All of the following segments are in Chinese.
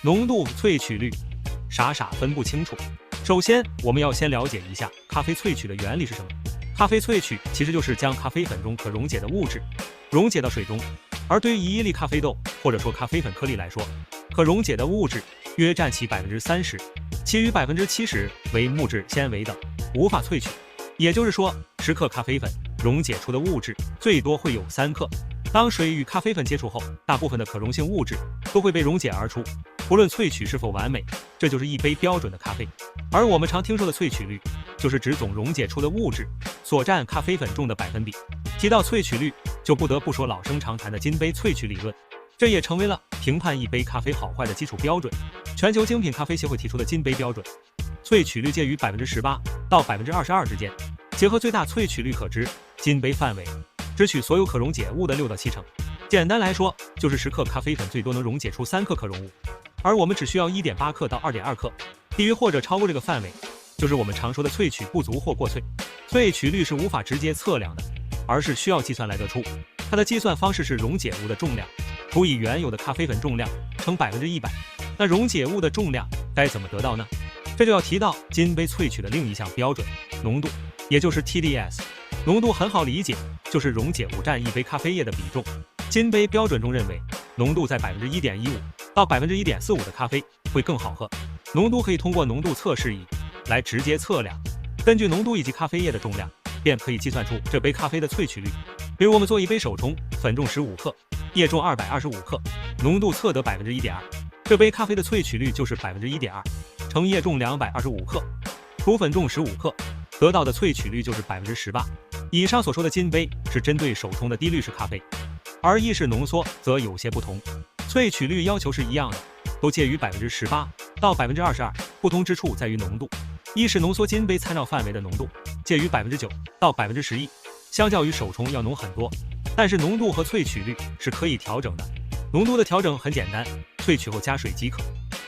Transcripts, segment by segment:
浓度、萃取率，傻分不清楚。首先，我们要先了解一下咖啡萃取的原理是什么。咖啡萃取其实就是将咖啡粉中可溶解的物质溶解到水中，而对于1粒咖啡豆或者说咖啡粉颗粒来说，可溶解的物质约占其30%，其余70%为木质纤维等，无法萃取。也就是说，10克咖啡粉溶解出的物质最多会有3克。当水与咖啡粉接触后，大部分的可溶性物质都会被溶解而出，不论萃取是否完美，这就是一杯标准的咖啡。而我们常听说的萃取率，就是指总溶解出的物质所占咖啡粉中的百分比。提到萃取率，就不得不说老生常谈的金杯萃取理论，这也成为了评判一杯咖啡好坏的基础标准。全球精品咖啡协会提出的金杯标准，萃取率介于18%到22%之间，结合最大萃取率可知，金杯范围只取所有可溶解物的6到7成。简单来说，就是10克咖啡粉最多能溶解出3克可溶物，而我们只需要1.8克到2.2克，低于或者超过这个范围，就是我们常说的萃取不足或过萃。萃取率是无法直接测量的，而是需要计算来得出。它的计算方式是溶解物的重量除以原有的咖啡粉重量乘100%。那溶解物的重量该怎么得到呢？这就要提到金杯萃取的另一项标准，浓度，也就是 TDS。浓度很好理解，就是溶解物占一杯咖啡液的比重。金杯标准中认为，浓度在1.15%到1.45%的咖啡会更好喝。浓度可以通过浓度测试仪来直接测量，根据浓度以及咖啡液的重量，便可以计算出这杯咖啡的萃取率。比如我们做一杯手冲，粉重15克，液重225克，浓度测得1.2%，这杯咖啡的萃取率就是1.2%乘液重225克除粉重15克，得到的萃取率就是18%。以上所说的金杯是针对手冲的低滤式咖啡，而意式浓缩则有些不同，萃取率要求是一样的，都介于18%到22%，不同之处在于浓度。意式浓缩金杯参照范围的浓度介于9%到11%，相较于手冲要浓很多，但是浓度和萃取率是可以调整的。浓度的调整很简单，萃取后加水即可。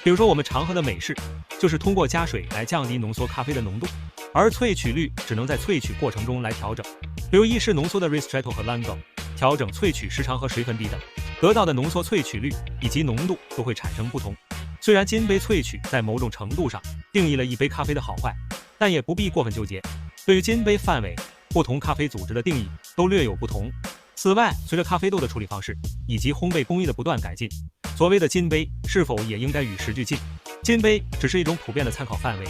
比如说我们常喝的美式，就是通过加水来降低浓缩咖啡的浓度，而萃取率只能在萃取过程中来调整。比如意式浓缩的 Ristretto 和 Lungo， 调整萃取时长和水粉比等，得到的浓缩萃取率以及浓度都会产生不同。虽然金杯萃取在某种程度上定义了一杯咖啡的好坏，但也不必过分纠结。对于金杯范围，不同咖啡组织的定义都略有不同。此外，随着咖啡豆的处理方式以及烘焙工艺的不断改进，所谓的金杯是否也应该与时俱进？金杯只是一种普遍的参考范围，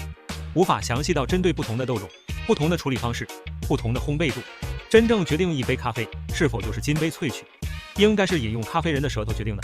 无法详细到针对不同的豆种、不同的处理方式、不同的烘焙度。真正决定一杯咖啡是否就是金杯萃取，应该是饮用咖啡人的舌头决定的。